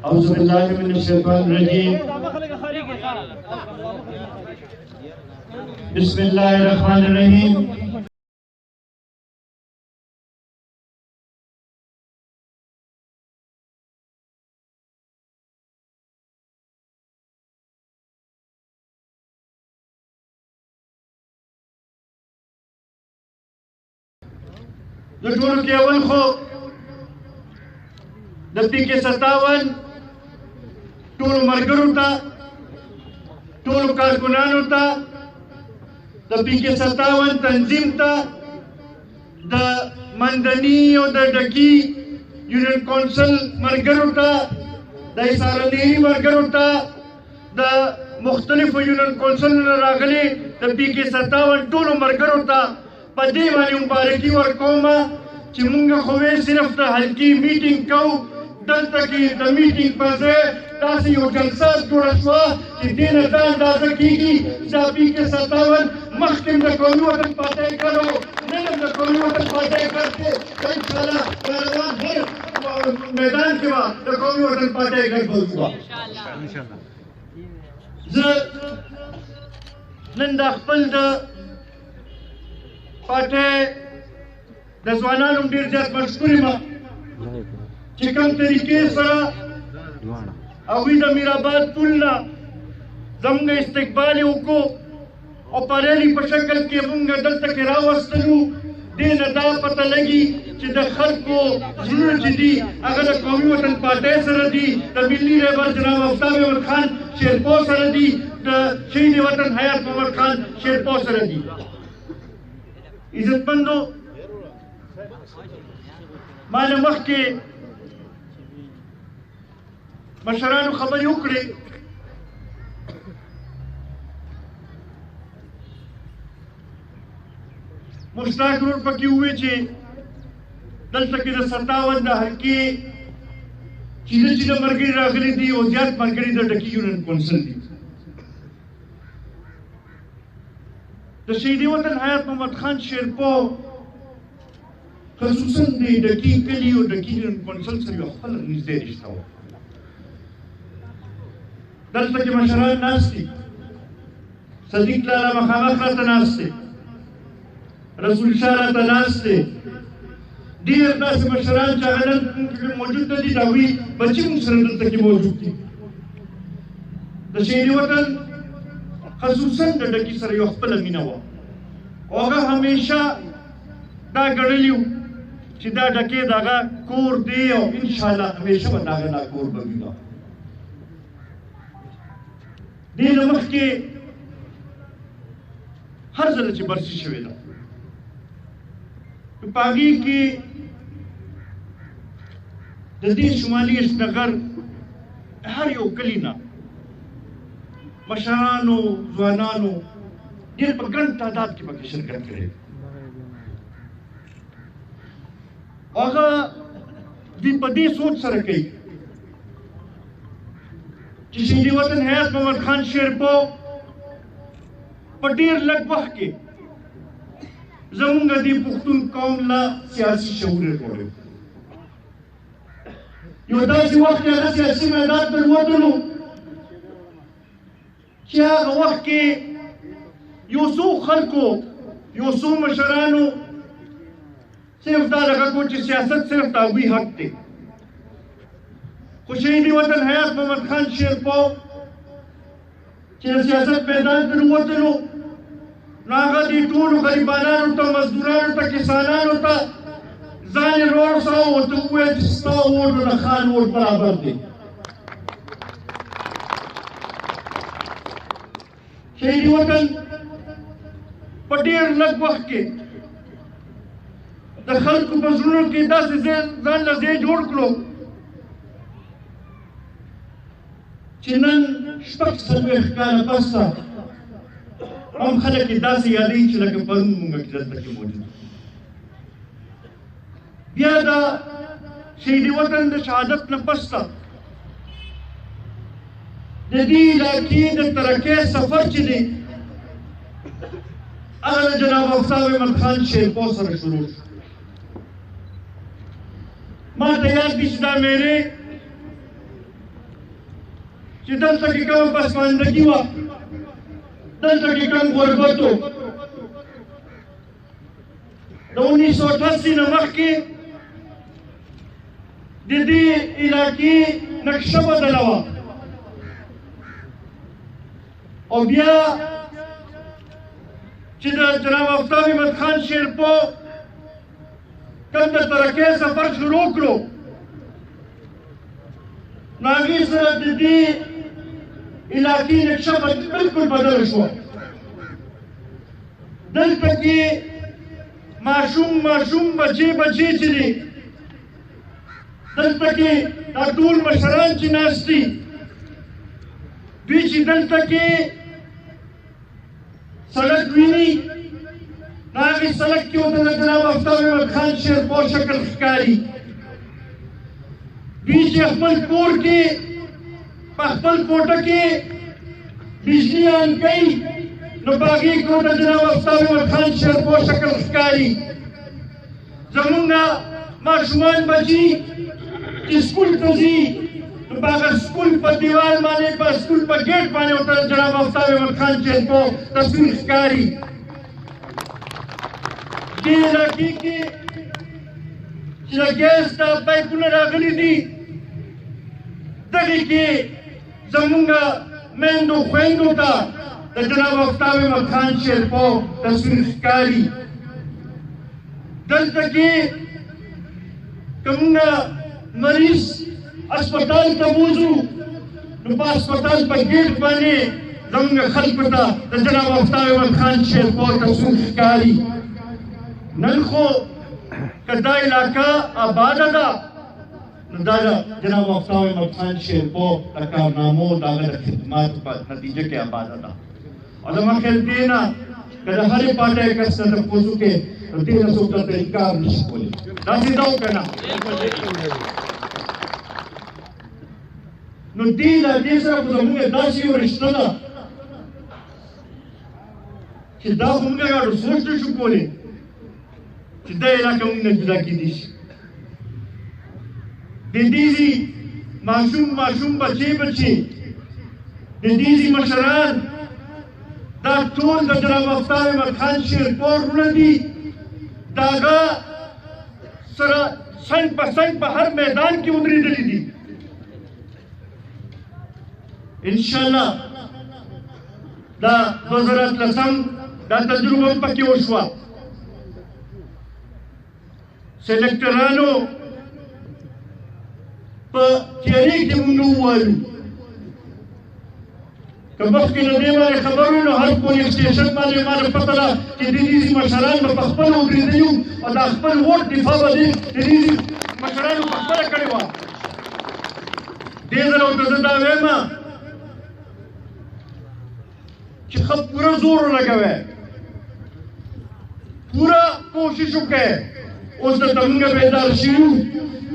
أعوذ بالله من الشيطان الرجيم بسم الله الرحمن الرحيم د ټولو کې اول خو د PK 57 ټولو ملګرو ته ټولو کارکونانو ته د PK 57 تنظیم ته د مندني او د ډکی یونین کونسل ملګرو ته د ایسارني ملګرو ته د مختلفو یونین کونسلونو راغلي د PK 57 ټولو ملګرو ته په دې باندې مبارکي ورکوم چې موږ خو صرف د حلقې میټینګ کوو دلته کې د میټینګ پر ځای داسې یو جلسه جوړه شوه چې دې نه دا اندازه کېږي چې PK 57 مخکې د قومي وطن پارټۍ ګډ و نن هم د قومي وطن پارټۍ ګډ دی انشاءالله روان هر میدان کې به د قومي وطن پارټۍ ګډ به وکړو زه نن د خپل د پارټۍ د ځوانانو ډېر زیات مشکور یم چې کوم طریقې سره هغوی د میرآباد پل نه زموږ استقبال یې وکړو او په ریلي په شکل کې موږ دلته کې راوستلو دې نه دا پته لګي چې د خلکو زړونه چې دي هغه د قومي وطن پارټۍ سره دي د ملي رهبر جناب آفتاب احمد خان شیرپو سره دي د شهید وطن حیات محمد خان شیرپو سره دي عزتمندو ما نه مخکې مشرانو خبرې وکړې مشتاق ورور پکې وویل چې دلته کې د 57 د حلقې چې ملګري راغلي دي او زیات ملګري د ډکی یونین کونسل دي د شهید وطن حیات محمد خان شیرپو خصوصا د ډکی کلي او ډکی یونین کونسل سره یو خپله نږدې رشته وه دلته کې مشران ناست دي صدیق لالا مخامخ راته ناست دی رسول شاه راته ناست دی ډېر داسې مشران چې هغه نن موجود نه دي د هغوی بچي موږ سره دلته کې موجود دي د شهید وطن خصوصا د ډکي سره یو خپله مینه وه او هغه همیشه دا ګڼلي وو چې دا ډکې د هغه کور دی او انشاءالله همیشه به د هغه دا کور به وي دې نه مخکې هر ځله چې برسي شوې ده په هغې کې د دې شمالي اشنغر هر یو کلي نه مشرانو ځوانانو ډېر په ګڼ تعداد کې پکې شرکت کړی هغه دوی په دې سوچ سره کوي چې شهید وطن حیات محمد خان شیرپو په ډېر لږ وخت کې زموږ د پښتون قوم له سیاسي شعور یې جوړوي یو داسې وخت کې هغه سیاسي میدان ته ووتلو چې هغه وخت کې یو څو خلکو یو څو مشرانو صرف دا لګه کو چې سیاست صرف د هغوی حق دی خو شهید وطن حیات محمد خان شیرپو چې د سیاست میدان ته ووتلو نو هغه دې ټولو غریبانانو ته مزدورانو ته کسانانو ته ځان یې راورساوه ورته وویل چې ستا ووټ او د خان ووټ برابر دی شهید وطن په ډېر لږ وخت کې د خلکو په زړونو کې داسې ځان له ځای جوړ کړو چې نن شپږ څلوېښت کاله پسته هم خلک یې داسې یادوي چې لکه پرون مونږ کې دلته کې موجود بیا د شهید وطن د شهادت نه پسته د دې علاقې د ترقۍ سفر چې دی هغه د جناب آفتاب احمد خان شیرپو سره شروع شو. ما ته یاد دي چې دا میرې چې دلته کې کومه پسماندګي وه، دلته کې کوم غربت و، د 1988 نه مخکې د دې علاقې نقشه بدله وه او بیا چې د جناب آفتاب احمد خان شیرپو کوم د ترقۍ سفر شروع کړو نو هغې سره د دې علاقې نقشه بلکل بدله شوه. دلته کې ماشوم بچې چې دي دلته کې دا ټول مشران چې ناست دي دوی چې دلته کې سړک ویني نو هغې سړک کې ورته د جناب آفتاب احمد خان شیرپو شکل ښکاري. دوی چې خپل کور کې په خپل کوټه کې بجلي آن کوي نو په هغې کې ورته جناب آفتاب احمد خان شیرپو شکل ښکاري. زمونږ ماشومان بچي چې سکول ته ځي نو په هغه سکول په دیوال باندې په سکول په ګیټ باندې ورته جناب آفتاب احمد خان شیرپو تصویر ښکاري. دې علاقې کې چې د ګیس دا پایپونه راغلي دي دغې کې زمونږ میندو خویندو ته د جناب آفتاب احمد خان شیرپو تصویر ښکاري. دلته کې که مونږ مریض اسپتال ته بوځو نو په اسپتال په ګیټ باندې زمونږ خلکو ته د جناب آفتاب احمد خان شیرپو تصویر ښکاري. نن خو که دا علاقه آباده ده نو دا د جناب آفتاب احمد خان شیرپو د کارنامو د هغه د خدماتو په نتیجه کې آباده ده. او زما خیال دې نه که د هرې پارټۍ کس ته تپوس وکړې نو دې نه څوک درته انکار نشي کولی. داسې ده او که نه؟ نو دې له دې سره خو زموږ داسې یو رشته ده چې دا خو موږ غواړو سوچ نه شو کولی چې دا علاقه موږ نه جدا کېدی شي. د دیزي ماشوم بچې د دیزي مشران دا ټول د جناب آفتاب احمد خان شیرپو وروڼه دي. د هغه سره څنګ په هر میدان کې ودرېدلي دي. انشاءالله دا 2018 دا تجربه هم پکې وشوه. سلیکټرانو په تیاري کې موږ ووایو که مخکې له دې باندې خبر وي نو هر پولیس سټیشن باندې ما ته پته ده چې د دې مشران به په خپله ودرېدلي وو او دا خپل ووټ دفاع به د دې مشرانو په خپله کړې وه. دې ځله ورته زه دا وایم چې ښه پوره زور ولګوئ، پوره کوشش وکړئ. اوس دلته موږ بیدار شوي یو،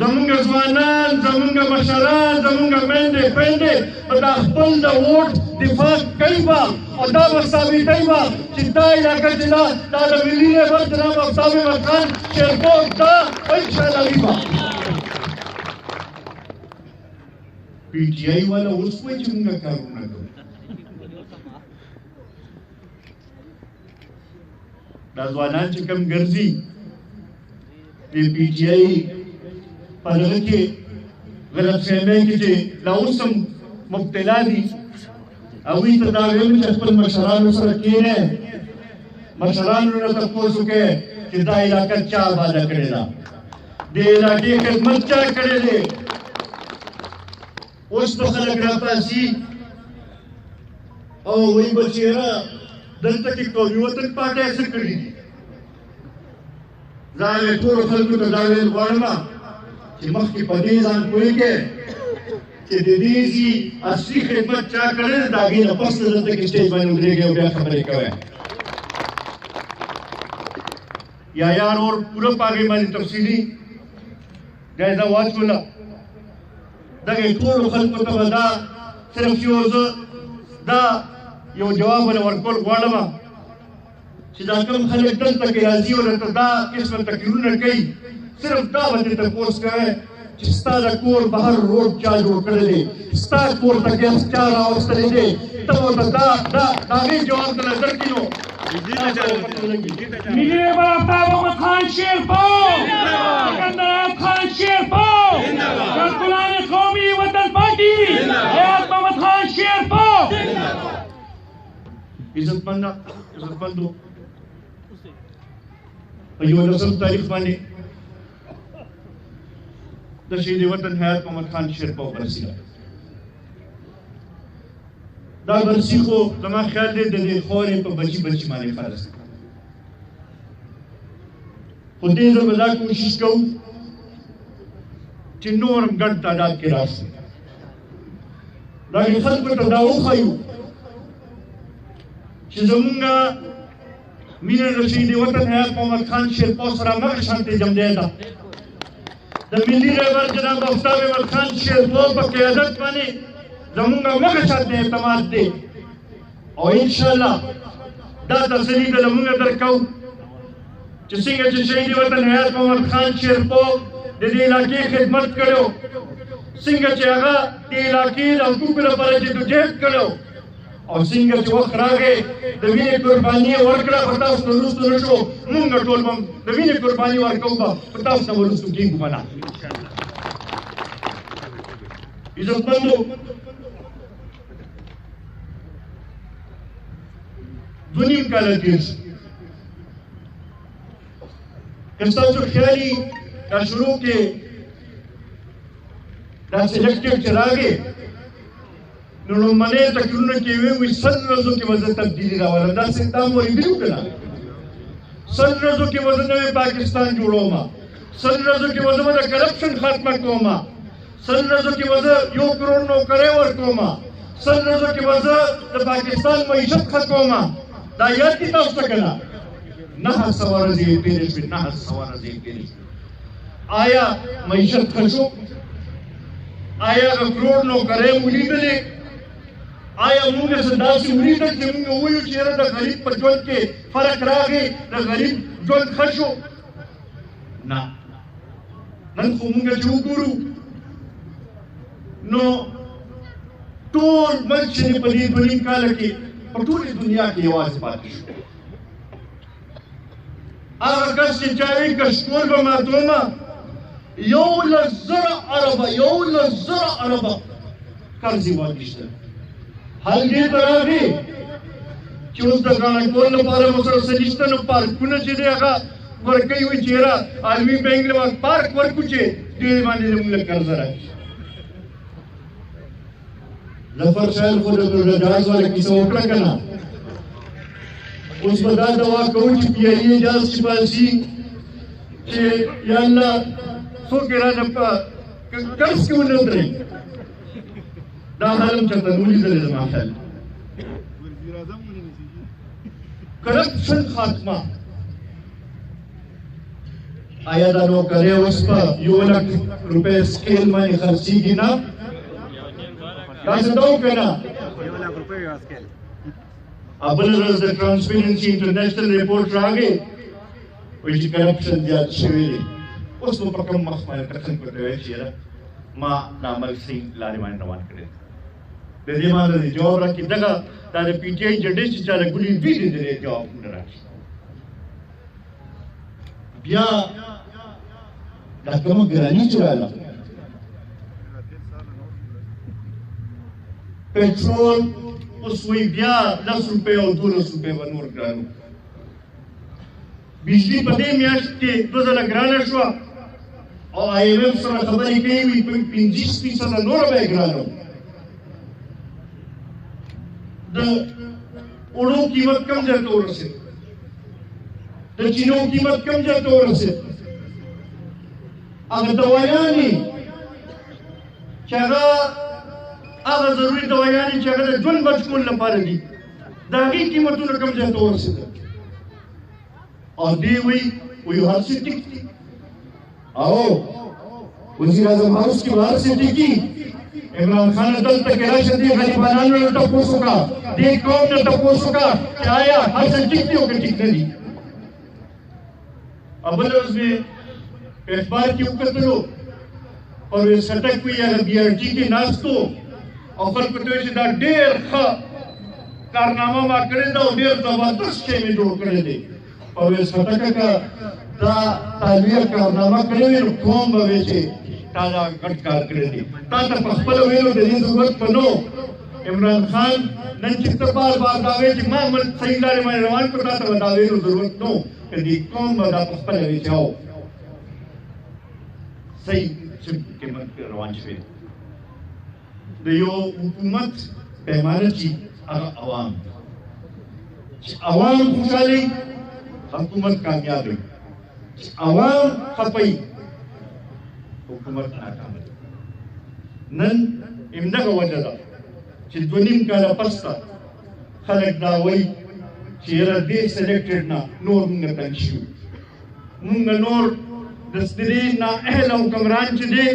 زمونږ ځوانان، زمونږ مشران، زمونږ میندې خویندې به دا خپل د ووټ دفاع کوي به او دا به ثابتوي به چې دا علاقه چې ده دا د ملي رهبر جناب آفتاب احمد خان شیرپو دا انشاءالله وي به. پی ټي آی والا اوس وایي چې موږ کارونه کوو. دا ځوانان چې کوم ګرځي د پی ټي آی په دغه کې غلط فهمۍ کې چې لا اوس هم مبتلا دي هغوی ته دا ویل چې خپل مشرانو سره کښېنئ، مشرانو نه تپوس وکړئ چې دا علاقه چا آباده کړې ده، د علاقې خدمت چا کړی دی. اوس به خلک راپاڅي او وایي به چې یاره دلته کې قومي وطن پارټۍ څه کړي دي. زه هغې ټولو خلکو ته دا ویل غواړم چې مخکې په دې ځان پوه کړئ چې د دې اصلي خدمت چا کړی دی، د هغې نه پس دلته کې سټیج باندې ودرېږئ او بیا خبرې کوئ. یا یار اور پوره په هغې باندې تفصیلي جایزه واچوله. دغې ټولو خلکو ته به دا صرف یو زه دا یو جواب ورکول غواړم چې دا کوم خلک دلته کې راځي او راته دا قسمه تقریرونه کوي صرف دا به دې تپوس کوی چې ستا د کور بهر روډ چا جوړ کړی دی ستا کور ته ګیس چا راوستلی دی ته ورته د هغې جواب ته نظر کړي نو ملی رهبر آفتاب احمد خان شیرپور سکندر ایوب خان شیرپور کارکنان قومی وطن پارٹی حیات محمد خان شیرپور عزتمندو په 11 تاریخ باندې د شهید وطن حیات محمد خان شیرپور برسی دا برسی خو زما خیال دی د دې خورې په بچي باندې فرض خو دې زه به دا کوشش کوم چې نور هم ګډ تعداد کې راشو دا خلکو ته دا وښایو چې زمونږ مینه د شهید وطن حیات محمد خان شیرپور سره همغه شانتې جمدی ده د ملي رهبر جناب آفتاب احمد خان شیرپور په قیادت باندې زمونږ همغه شانتې اعتماد دی او انشاءالله دا تسلي به زمونږ درکوو چې څنګه چې شهید وطن حیات محمد خان شیرپور د دې علاقې خدمت کړی څنګه چې هغه دې علاقې د حقوقو لپاره جدوجہد کړی او څنګه چې وخت راغی د وینې قرباني یې ورکړه په تاسو نه وروسته نه شو مونږ ټول به د وینې قرباني ورکوو به په تاسو نه وروسته کېږو به نه عزتمندو دوه نیم کاله تېر شو که ستاسو خیال وي دا شروع کې دا سلیکټیو چې راغی نو لومړنۍ تقریرونه کې وی سل ورځو کې به زه تبدیلي راولم داسې تا مو ویلي که نه سل ورځو کې به زه نوی پاکستان جوړوم سل ورځو کې به زه د کرپشن خاتمه کوم سل ورځو کې به زه 1 کروڑ نوکرۍ ورکوم سل ورځو کې به زه د پاکستان معیشت ښه کوم دا یاد دي تاسو ته که نه 900 ورځې یې تېرې شوې 900 ورځې یې تېرې شوې آیا معیشت ښه شو آیا هغه کروڑ نوکرۍ مو لیدلې آیا موږ څه داسې ولیدل چې موږ ووایو چې یاره د غریب په ژوند کې فرق راغی د غریب ژوند ښه شو نه نن خو موږ چې وګورو نو ټول ملک چې په دې 2 نیم کاله کې په ټولې دنیا کې یوازې پاتې شو هغه کس چې چا وایي که شکور به ماتومه 11,000 اربه قرض یې واخیستل حل دې ته راغی چې اوس د ګاڼه کولو لپاره مو سره څه نشته نو پارکونه چې دی هغه ورکوي وایي چې یاره عالمي بینک له پارک ورکړو چې دې باندې زموږ له قرض راکړي ظفر صاحب خو د جهاز والا کیسه وکړه که نه اوس به دا دعا کوو چې پیالي اجاز چې باسي چې یا الله څوک یې رانه په قرض کې ونه ودرېږي دا حال هم چېرته نه لیدلی زما خیال کرپشن خاتمه آیا دا نوکرۍ اوس په 1 لک روپۍ سکیل باندې خرڅېږي نه داسې ته وکړه نه بله ورځ د ټرانسپیرنسي انټرنیشنل رپورټ راغی وایي چې کرپشن زیات شوی دی اوس به په کوم مخ باندې خلکو ته وایي چې یاره ما دا عمل صحیح لارې باندې روان کړی د دې باندې جواب راکړي دغه دا د پي ټي آی جډې چې چا راګولي دوی دې د دې جواب نه راکړي بیا دا کومه ګراني چې راغله पेट्रोल उस वही ब्या 10 रुपए और 12 रुपए बनूर ग्रानो बिजली पदे म्याश के 2000 ग्राना शो और आईएमएफ सर खबरी कई हुई 25% नोर बे ग्रानो द ओडो कीमत कम जातो रसे द चीनो कीमत कम जातो रसे अगर दवायानी चगा هغه ضروري دوايانې چې هغه د ژوند بچ کولو لپاره دي د هغې قیمتونه کم ځای ته ورسېدل او دې وایي هر څه ټیک دي او وزیر اعظم هاوس کې به هر څه ټیکي عمران خان دلته کې راشه دې غریبانو ته تپوس وکړه دې قوم ته تپوس وکړه چې آیا هر څه ټیک دي او که ټیک نه دي. بله ورځ مې په اخبار کې وکتلو پرویز خټک وایي هغه BRT کې ناست و او خلکو ته وایي چې دا ډېر ښه کارنامه ما کړې ده او ډېر زبردست شی مې جوړ کړی دی. پرویز خټک که دا تالویه کارنامه کړې وي نو قوم به وایي چې تا دا غټ کار کړی دی. تا ته په خپله ویلو د دې ضرورت په نو عمران خان نن چې ته بار بار دا وایې چې ما ملک صحیح لارې باندې روان کړو تا ته به دا ویلو ضرورت نو که دې قوم به دا په خپله وایي چې او صحیح قیمت روان شوی. د یو حکومت پیمانه چې هغه عوام چې عوام خوشحالي حکومت کامیاب وي چې عوام خفه حکومت ناکام دی. نن همدغه وجه ده چې 2.5 کاله پس ته خلک دا وایي چې یاره دې سلیکټډ نه نور موږ تنګ شو موږ نور د دې نااهله حکمران چې دی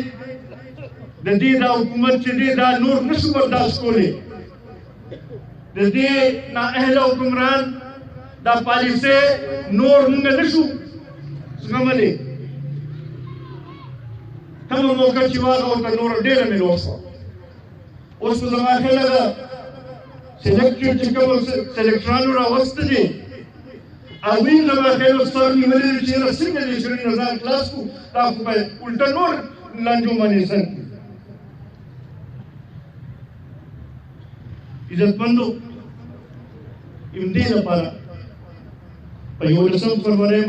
د دې دا حکومت چې دی دا نور نشو برداشت کولی د دې نااهله حکمران دا پالیسۍ نور موږ نشو زغملی. کومه موقع چې وه هغه ورته نوره ډېره مې لوسته. اوس خو زما خیاله ده سلیکټډ چې کوم سلیکټرانو راوسته دي هغوی زما خیاله سر نیولي دي چې یاره څنګه دې شرین نه ځان خلاص کړو دا خو باید الټه نور لانجو باندې سر کړو. عزتمندو همدې لپاره په 11 فروری